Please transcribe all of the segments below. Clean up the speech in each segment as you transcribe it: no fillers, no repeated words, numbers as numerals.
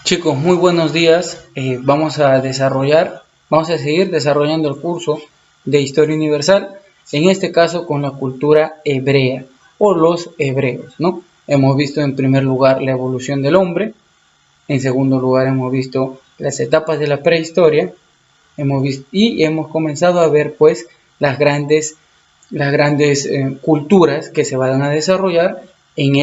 Chicos, muy buenos días. Vamos a seguir desarrollando el curso de Historia Universal, en este caso con la cultura hebrea o los hebreos, ¿no? Hemos visto en primer lugar la evolución del hombre, en segundo lugar hemos visto las etapas de la prehistoria, y hemos comenzado a ver pues las grandes culturas que se van a desarrollar en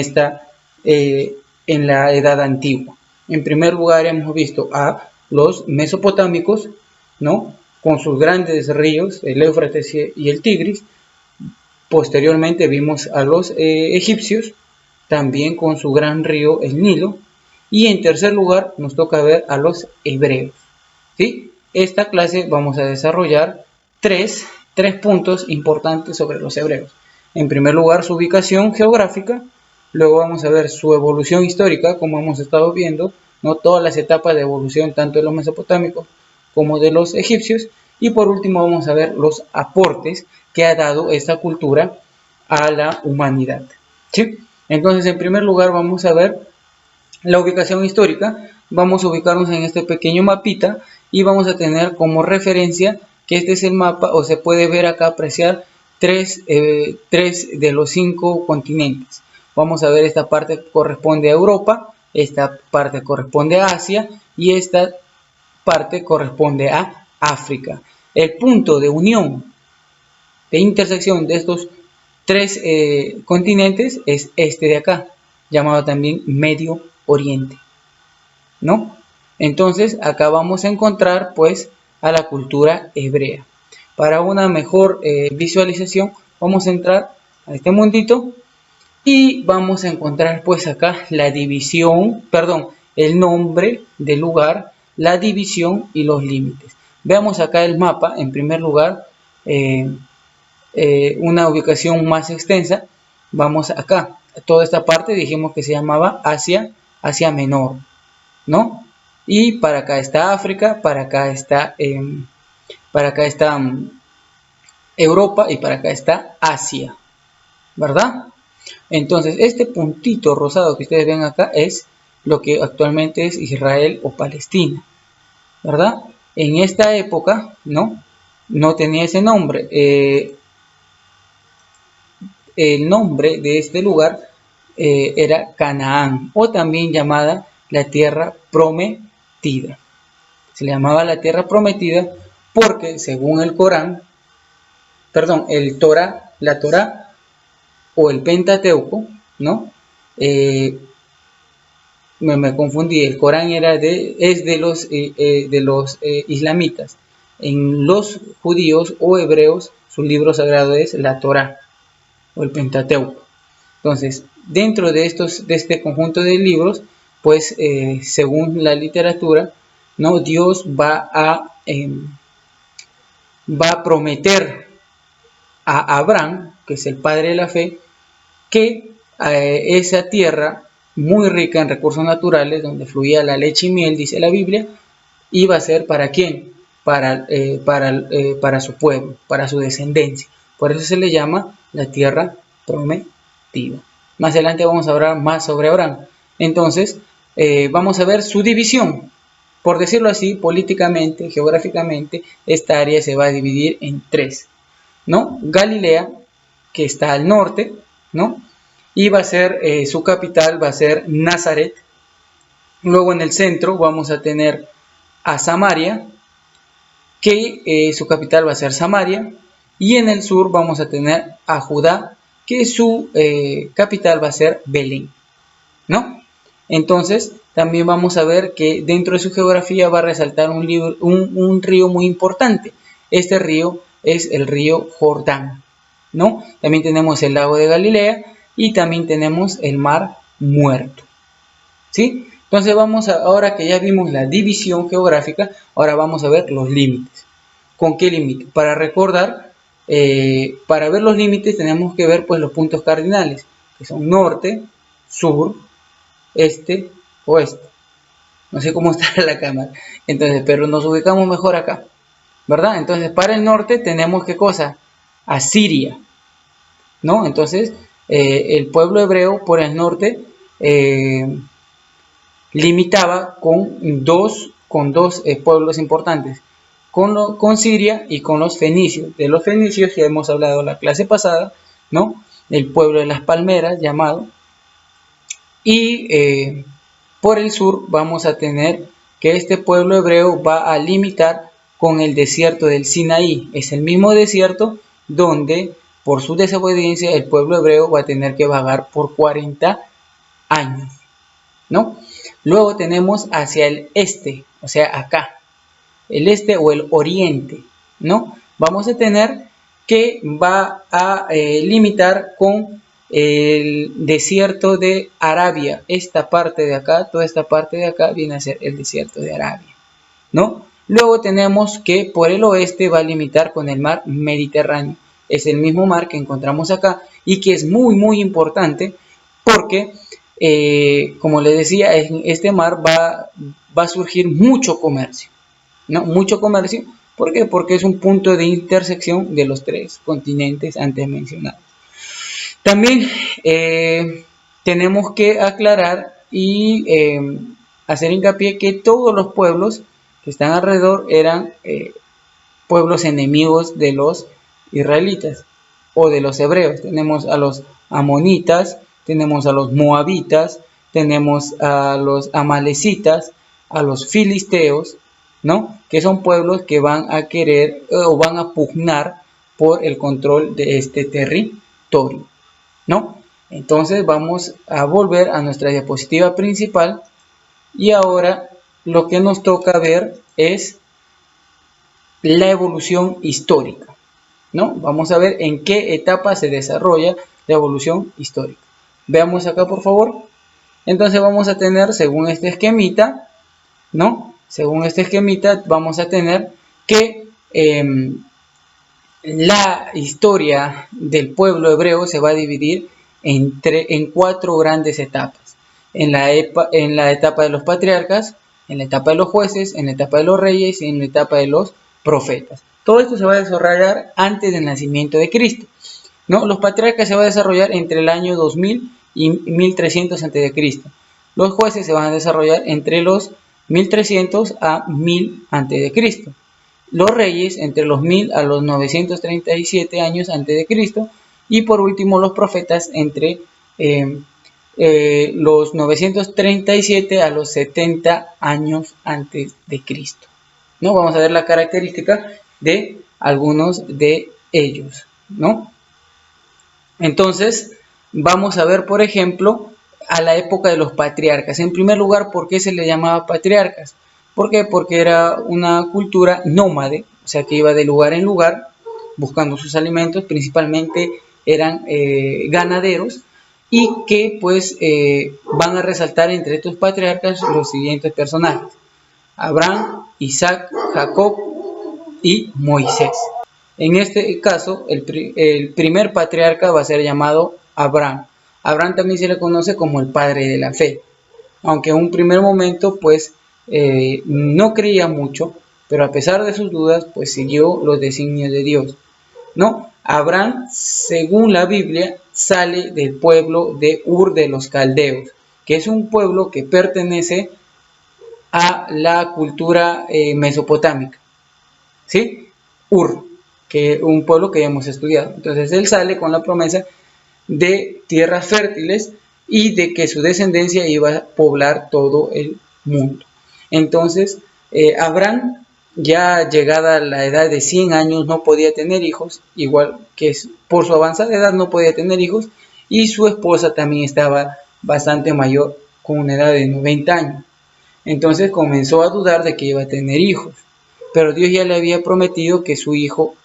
eh, en la edad antigua. En primer lugar hemos visto a los mesopotámicos, ¿no? Con sus grandes ríos, el Éufrates y el Tigris. Posteriormente vimos a los egipcios, también con su gran río, el Nilo. Y en tercer lugar nos toca ver a los hebreos, ¿sí? Esta clase vamos a desarrollar tres puntos importantes sobre los hebreos. En primer lugar, su ubicación geográfica. Luego vamos a ver su evolución histórica, como hemos estado viendo, ¿no? Todas las etapas de evolución, tanto de los mesopotámicos como de los egipcios. Y por último vamos a ver los aportes que ha dado esta cultura a la humanidad, ¿sí? Entonces, en primer lugar, vamos a ver la ubicación histórica. Vamos a ubicarnos en este pequeño mapita y vamos a tener como referencia que este es el mapa, o se puede ver acá, apreciar tres de los 5 continentes. Vamos a ver, esta parte corresponde a Europa, esta parte corresponde a Asia y esta parte corresponde a África. El punto de unión, de intersección de estos tres continentes es este de acá, llamado también Medio Oriente, ¿no? Entonces acá vamos a encontrar pues a la cultura hebrea. Para una mejor visualización vamos a entrar a este mundito y vamos a encontrar pues acá la división, perdón, el nombre del lugar, la división y los límites. Veamos acá el mapa. En primer lugar, eh, una ubicación más extensa. Vamos acá, toda esta parte dijimos que se llamaba Asia Menor, ¿no? Y para acá está África, para acá está Europa y para acá está Asia, ¿verdad? Entonces, este puntito rosado que ustedes ven acá es lo que actualmente es Israel o Palestina, ¿verdad? En esta época, ¿no? No tenía ese nombre. El nombre de este lugar era Canaán, o también llamada la tierra prometida. Se le llamaba la tierra prometida porque según el Corán, perdón, la Torá o el Pentateuco, ¿no? Eh, me confundí. El Corán es de los islamitas. En los judíos o hebreos, su libro sagrado es la Torá o el Pentateuco. Entonces, dentro de este conjunto de libros, pues según la literatura, ¿no? Dios va a prometer a Abraham, que es el padre de la fe, que esa tierra muy rica en recursos naturales, donde fluía la leche y miel, dice la Biblia, iba a ser ¿para quién? Para su pueblo, para su descendencia. Por eso se le llama la tierra prometida. Más adelante vamos a hablar más sobre Abraham. Entonces, vamos a ver su división. Por decirlo así, políticamente, geográficamente, esta área se va a dividir en tres, ¿no? Galilea, que está al norte, ¿no? Y va a ser, su capital va a ser Nazaret. Luego en el centro vamos a tener a Samaria, que su capital va a ser Samaria. Y en el sur vamos a tener a Judá, que su capital va a ser Belén, ¿no? Entonces, también vamos a ver que dentro de su geografía va a resaltar un río muy importante. Este río es el río Jordán, ¿no? También tenemos el lago de Galilea y también tenemos el mar Muerto, ¿sí? Entonces ahora que ya vimos la división geográfica, ahora vamos a ver los límites. ¿Con qué límite? Para recordar, para ver los límites tenemos que ver pues los puntos cardinales, que son norte, sur, este, oeste. No sé cómo está la cámara. Entonces, pero nos ubicamos mejor acá, ¿verdad? Entonces, para el norte tenemos, ¿qué cosa? Asiria, ¿no? Entonces, el pueblo hebreo por el norte, limitaba con dos pueblos importantes, con Siria y con los fenicios. De los fenicios ya hemos hablado la clase pasada, ¿no? El pueblo de las palmeras llamado. Y por el sur vamos a tener que este pueblo hebreo va a limitar con el desierto del Sinaí. Es el mismo desierto donde por su desobediencia el pueblo hebreo va a tener que vagar por 40 años, ¿no? Luego tenemos hacia el este, o sea, acá, el este o el oriente, ¿no? Vamos a tener que va a limitar con el desierto de Arabia. Esta parte de acá, toda esta parte de acá viene a ser el desierto de Arabia, ¿no? Luego tenemos que por el oeste va a limitar con el mar Mediterráneo. Es el mismo mar que encontramos acá y que es muy importante porque, como les decía, en este mar va a surgir mucho comercio, ¿no? Mucho comercio. ¿Por qué? Porque es un punto de intersección de los tres continentes antes mencionados. También tenemos que aclarar y hacer hincapié que todos los pueblos que están alrededor eran pueblos enemigos de los israelitas o de los hebreos. Tenemos a los amonitas, tenemos a los moabitas, tenemos a los amalecitas, a los filisteos, ¿no? Que son pueblos que van a querer o van a pugnar por el control de este territorio, ¿no? Entonces vamos a volver a nuestra diapositiva principal y ahora lo que nos toca ver es la evolución histórica, ¿no? Vamos a ver en qué etapa se desarrolla la evolución histórica. Veamos acá, por favor. Entonces vamos a tener, según este esquemita, ¿no? Según este esquemita vamos a tener que la historia del pueblo hebreo se va a dividir en 4 grandes etapas. En la etapa de los patriarcas, en la etapa de los jueces, en la etapa de los reyes y en la etapa de los profetas. Todo esto se va a desarrollar antes del nacimiento de Cristo, ¿no? Los patriarcas se va a desarrollar entre el año 2000 y 1300 a.C. Los jueces se van a desarrollar entre los 1300 a 1000 a.C. Los reyes entre los 1000 a los 937 años antes de Cristo y por último los profetas entre los 937 a los 70 años antes de Cristo, ¿no? Vamos a ver la característica de algunos de ellos, ¿no? Entonces vamos a ver, por ejemplo, a la época de los patriarcas. En primer lugar, ¿por qué se le llamaba patriarcas? ¿Por qué? Porque era una cultura nómade, o sea que iba de lugar en lugar buscando sus alimentos, principalmente eran ganaderos y que pues van a resaltar entre estos patriarcas los siguientes personajes: Abraham, Isaac, Jacob y Moisés. En este caso, el primer patriarca va a ser llamado Abraham. Abraham también se le conoce como el padre de la fe, aunque en un primer momento pues no creía mucho, pero a pesar de sus dudas pues siguió los designios de Dios, ¿no? Abraham, según la Biblia, sale del pueblo de Ur de los Caldeos, que es un pueblo que pertenece a la cultura mesopotámica, ¿sí? Ur, que un pueblo que ya hemos estudiado. Entonces él sale con la promesa de tierras fértiles y de que su descendencia iba a poblar todo el mundo. Entonces Abraham, ya llegada a la edad de 100 años, no podía tener hijos, igual que por su avanzada edad no podía tener hijos, y su esposa también estaba bastante mayor, con una edad de 90 años. Entonces comenzó a dudar de que iba a tener hijos, pero Dios ya le había prometido que su hijo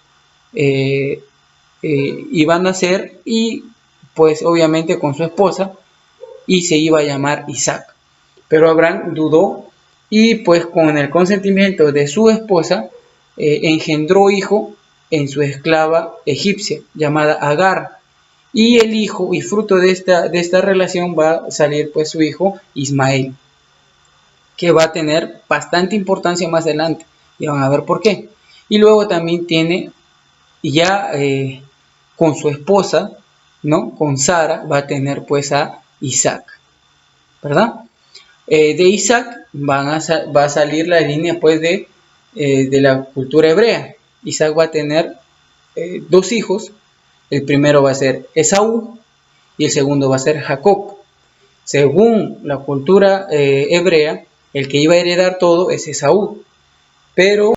iba a nacer, y pues obviamente con su esposa, y se iba a llamar Isaac. Pero Abraham dudó y pues con el consentimiento de su esposa engendró hijo en su esclava egipcia llamada Agar, y el hijo y fruto de esta relación va a salir pues su hijo Ismael, que va a tener bastante importancia más adelante, y van a ver por qué. Y luego también tiene ya con su esposa, ¿no? Con Sara va a tener pues a Isaac, ¿verdad? De Isaac va a salir la línea pues de la cultura hebrea. Isaac va a tener dos hijos. El primero va a ser Esaú y el segundo va a ser Jacob. Según la cultura hebrea, el que iba a heredar todo es Esaú, pero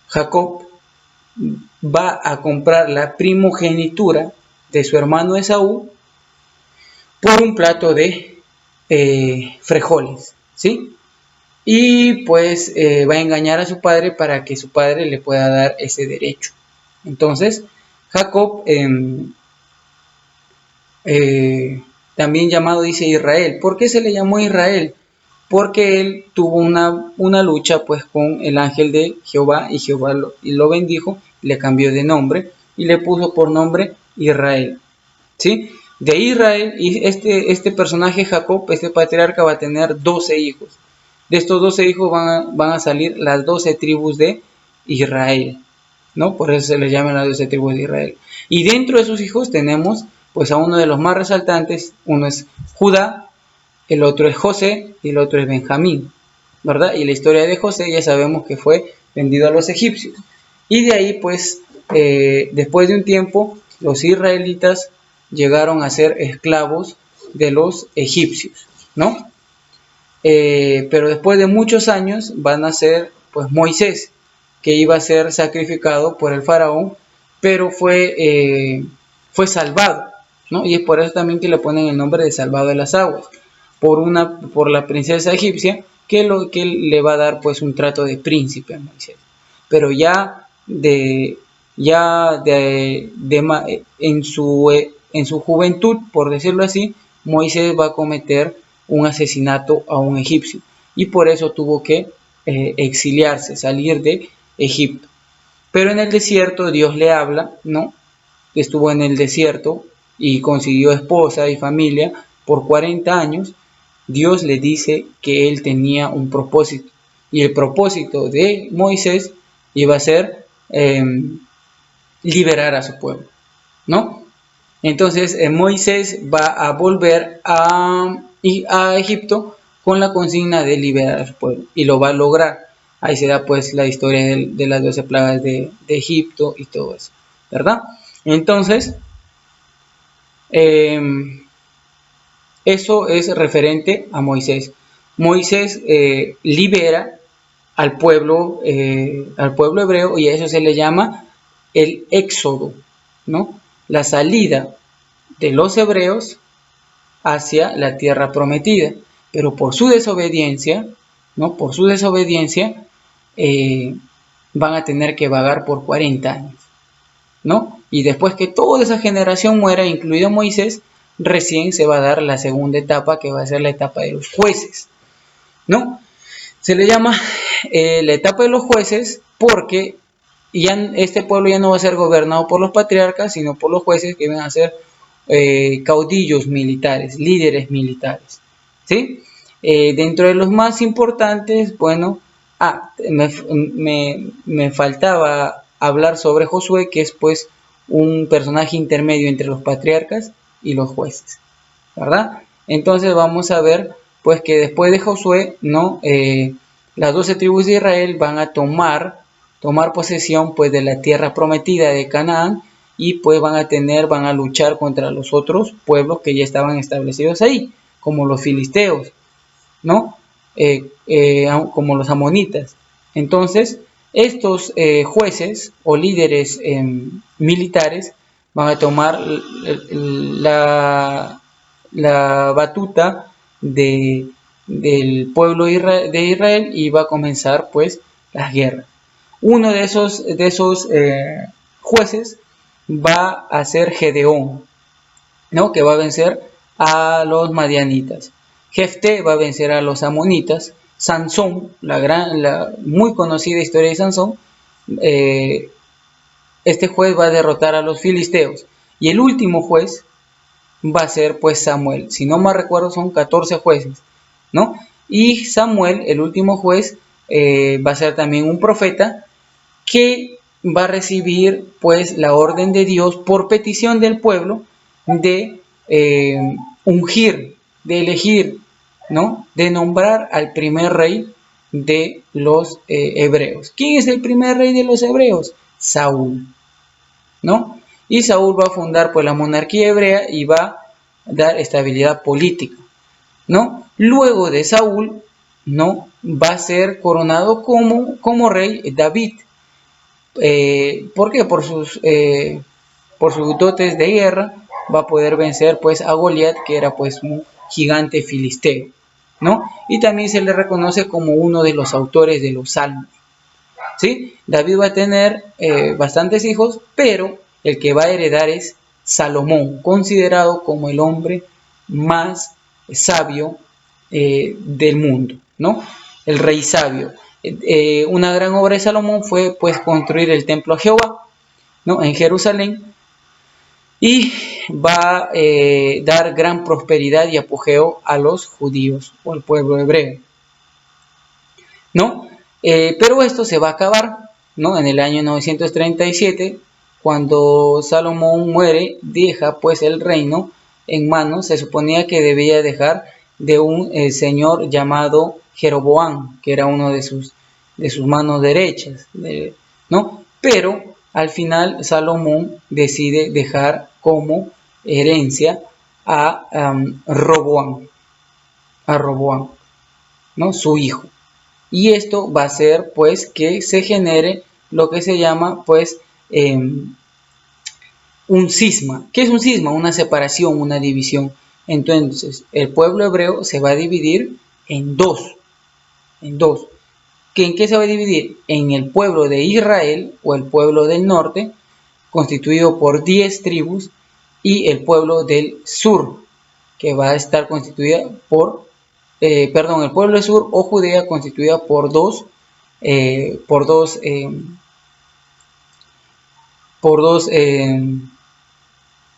Jacob va a comprar la primogenitura de su hermano Esaú por un plato de frijoles, ¿sí? Y pues va a engañar a su padre para que su padre le pueda dar ese derecho. Entonces, Jacob, también llamado dice Israel. ¿Por qué se le llamó Israel? Porque él tuvo una lucha pues con el ángel de Jehová y Jehová lo bendijo, le cambió de nombre y le puso por nombre Israel, ¿sí? De Israel, y este personaje Jacob, este patriarca, va a tener 12 hijos. De estos 12 hijos van a salir las 12 tribus de Israel, ¿no? Por eso se les llama las 12 tribus de Israel. Y dentro de sus hijos tenemos pues a uno de los más resaltantes. Uno es Judá, el otro es José y el otro es Benjamín, ¿verdad? Y la historia de José ya sabemos que fue vendido a los egipcios. Y de ahí pues después de un tiempo los israelitas llegaron a ser esclavos de los egipcios, ¿no? Pero después de muchos años van a ser pues Moisés, que iba a ser sacrificado por el faraón, pero fue salvado, ¿no? Y es por eso también que le ponen el nombre de salvado de las aguas, por la princesa egipcia, que le va a dar pues un trato de príncipe a Moisés. Pero en su juventud, por decirlo así, Moisés va a cometer un asesinato a un egipcio y por eso tuvo que exiliarse, salir de Egipto. Pero en el desierto Dios le habla, ¿no? Estuvo en el desierto y consiguió esposa y familia por 40 años. Dios le dice que él tenía un propósito y el propósito de Moisés iba a ser liberar a su pueblo, ¿no? Entonces Moisés va a volver a Egipto con la consigna de liberar a su pueblo y lo va a lograr. Ahí se da pues la historia de las 12 plagas de Egipto y todo eso, ¿verdad? Entonces, eso es referente a Moisés. Moisés libera al pueblo hebreo y a eso se le llama el éxodo, ¿no? La salida de los hebreos hacia la tierra prometida, pero por su desobediencia, ¿no? Por su desobediencia van a tener que vagar por 40 años, ¿no? Y después que toda esa generación muera, incluido Moisés, recién se va a dar la segunda etapa, que va a ser la etapa de los jueces, ¿no? Se le llama la etapa de los jueces porque ya este pueblo ya no va a ser gobernado por los patriarcas, sino por los jueces, que van a ser caudillos militares, líderes militares, ¿sí? Dentro de los más importantes, bueno, me faltaba hablar sobre Josué, que es pues un personaje intermedio entre los patriarcas y los jueces, ¿verdad? Entonces vamos a ver pues que después de Josué, ¿no? Las 12 tribus de Israel van a tomar posesión pues de la tierra prometida de Canaán y pues van a luchar contra los otros pueblos que ya estaban establecidos ahí, como los filisteos, ¿no? Como los amonitas. Entonces, estos jueces o líderes militares van a tomar la batuta del pueblo de Israel y va a comenzar pues las guerras. Uno de esos jueces va a ser Gedeón, ¿no? Que va a vencer a los madianitas. Jefté va a vencer a los amonitas. Sansón, la muy conocida historia de Sansón, este juez va a derrotar a los filisteos. Y el último juez va a ser pues Samuel. Si no me recuerdo son 14 jueces, ¿no? Y Samuel, el último juez, va a ser también un profeta que va a recibir pues la orden de Dios por petición del pueblo de ungir, de elegir ¿no? De nombrar al primer rey de los hebreos. ¿Quién es el primer rey de los hebreos? Saúl, ¿no? Y Saúl va a fundar pues la monarquía hebrea y va a dar estabilidad política, ¿no? Luego de Saúl, ¿no? Va a ser coronado como rey David. ¿Por qué? Por sus dotes de guerra va a poder vencer pues a Goliat, que era pues un gigante filisteo, ¿no? Y también se le reconoce como uno de los autores de los salmos, ¿sí? David va a tener bastantes hijos, pero el que va a heredar es Salomón, considerado como el hombre más sabio del mundo, ¿no? El rey sabio. Una gran obra de Salomón fue pues construir el templo a Jehová, ¿no? En Jerusalén, y va a dar gran prosperidad y apogeo a los judíos o al pueblo hebreo, ¿no? Pero esto se va a acabar, ¿no? En el año 937, cuando Salomón muere, deja pues el reino en manos, se suponía que debía dejar de un señor llamado Jeroboam, que era uno de sus manos derechas, ¿no? Pero al final Salomón decide dejar como herencia a Roboam, ¿no? Su hijo. Y esto va a hacer pues que se genere lo que se llama pues un cisma. ¿Qué es un cisma? Una separación, una división. Entonces el pueblo hebreo se va a dividir en dos. ¿En qué se va a dividir? En el pueblo de Israel o el pueblo del norte, constituido por 10 tribus, y el pueblo del sur, que va a estar constituida por el pueblo del sur o Judea, constituida por dos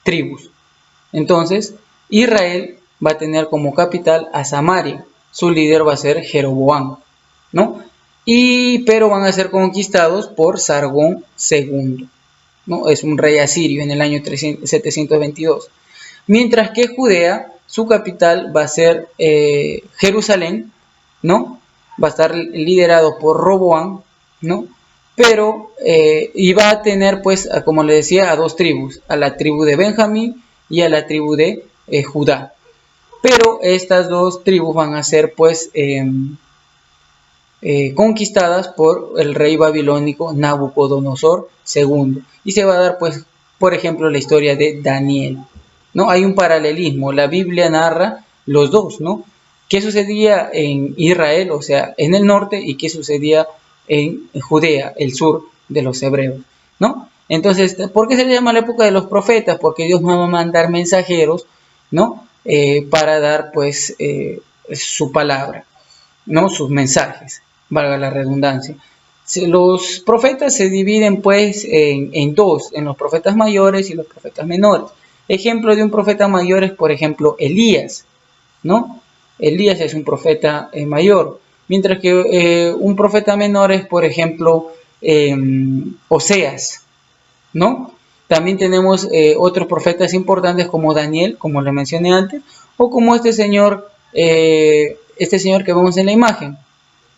tribus. Entonces, Israel va a tener como capital a Samaria. Su líder va a ser Jeroboam, ¿no? Pero van a ser conquistados por Sargón II, ¿no? Es un rey asirio en el año 722. Mientras que Judea, su capital va a ser Jerusalén, ¿no? Va a estar liderado por Roboam, ¿no? Pero, y va a tener, pues, como le decía, a dos tribus, a la tribu de Benjamín y a la tribu de Judá. Pero estas dos tribus van a ser, pues, conquistadas por el rey babilónico Nabucodonosor II. Y se va a dar, pues, por ejemplo, la historia de Daniel, ¿no? Hay un paralelismo, la Biblia narra los dos, ¿no? ¿Qué sucedía en Israel, o sea, en el norte, y qué sucedía en Judea, el sur de los hebreos, ¿no? Entonces, ¿por qué se le llama la época de los profetas? Porque Dios va a mandar mensajeros, ¿no? Para dar, pues, su palabra, ¿no? Sus mensajes, valga la redundancia. Los profetas se dividen, pues, en dos, en los profetas mayores y los profetas menores. Ejemplo de un profeta mayor es, por ejemplo, Elías, ¿no? Elías es un profeta mayor, mientras que un profeta menor es, por ejemplo, Oseas, ¿no? También tenemos otros profetas importantes como Daniel, como le mencioné antes, o como este señor que vemos en la imagen,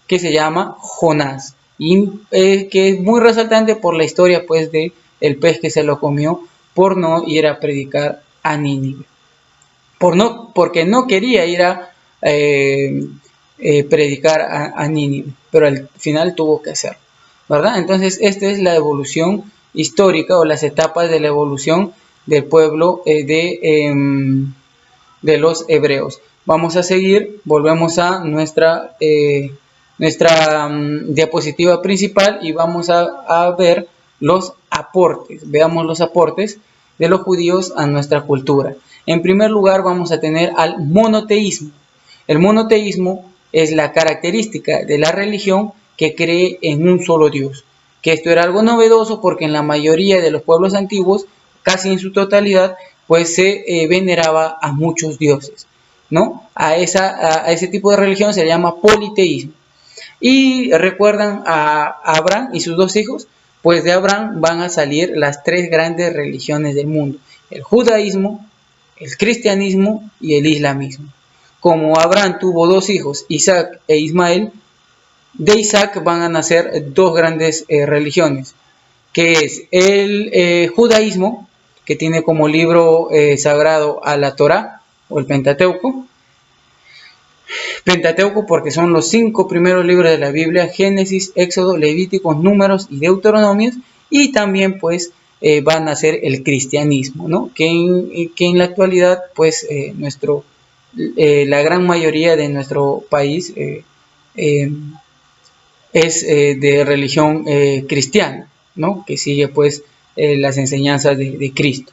que se llama Jonás, y que es muy resaltante por la historia, pues, de el pez que se lo comió por no ir a predicar a Nínive, porque no quería ir a predicar a Nínive, pero al final tuvo que hacerlo, ¿verdad? Entonces, esta es la evolución histórica o las etapas de la evolución del pueblo de los hebreos. Vamos a seguir, volvemos a nuestra diapositiva principal y vamos a ver los aportes. Veamos los aportes de los judíos a nuestra cultura. En primer lugar, vamos a tener al monoteísmo. El monoteísmo es la característica de la religión que cree en un solo Dios. Que esto era algo novedoso porque en la mayoría de los pueblos antiguos, casi en su totalidad, pues se veneraba a muchos dioses, ¿no? A ese tipo de religión se le llama politeísmo. Y recuerdan a Abraham y sus dos hijos, pues de Abraham van a salir las tres grandes religiones del mundo: el judaísmo, el cristianismo y el islamismo. como Abraham tuvo dos hijos, Isaac e Ismael, de Isaac van a nacer dos grandes religiones, que es el judaísmo, que tiene como libro sagrado a la Torá o el Pentateuco. Pentateuco porque son los 5 primeros libros de la Biblia: Génesis, Éxodo, Levíticos, Números y Deuteronomios. Y también pues va a nacer el cristianismo, ¿no? Que en la actualidad pues la gran mayoría de nuestro país es de religión cristiana, ¿no? Que sigue pues las enseñanzas de Cristo,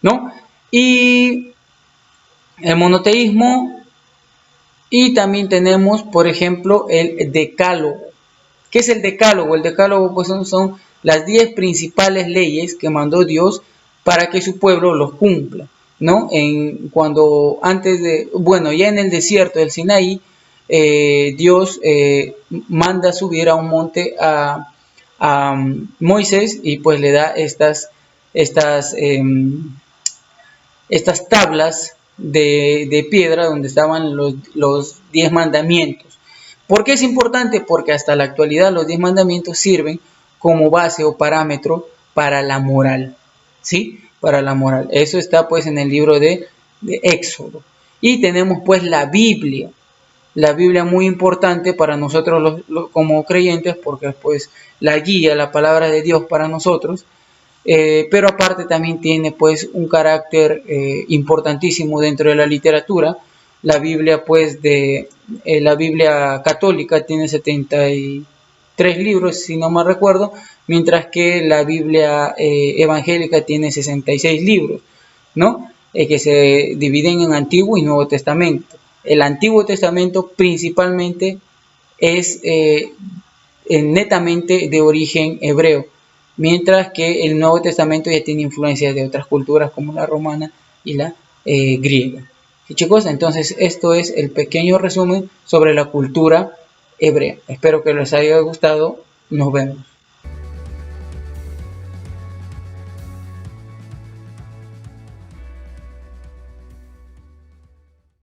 ¿no? Y el monoteísmo. Y también tenemos, por ejemplo, el decálogo. ¿Qué es el decálogo? El decálogo pues son las 10 principales leyes que mandó Dios para que su pueblo los cumpla, ¿no? Ya en el desierto del Sinaí, Dios manda subir a un monte a Moisés, y pues le da estas tablas de piedra donde estaban los 10 mandamientos. ¿Por qué es importante? Porque hasta la actualidad los 10 mandamientos sirven como base o parámetro para la moral, ¿sí? Para la moral. Eso está pues en el libro de Éxodo. Y tenemos pues la Biblia muy importante para nosotros como creyentes, porque pues la guía, la palabra de Dios para nosotros. Pero aparte también tiene pues un carácter importantísimo dentro de la literatura. La Biblia pues la Biblia católica tiene 73 libros, si no mal recuerdo, mientras que la Biblia evangélica tiene 66 libros, ¿no? Que se dividen en Antiguo y Nuevo Testamento. El Antiguo Testamento principalmente es netamente de origen hebreo, mientras que el Nuevo Testamento ya tiene influencias de otras culturas como la romana y la griega. ¿Sí, chicos? Entonces esto es el pequeño resumen sobre la cultura hebrea. Espero que les haya gustado. Nos vemos.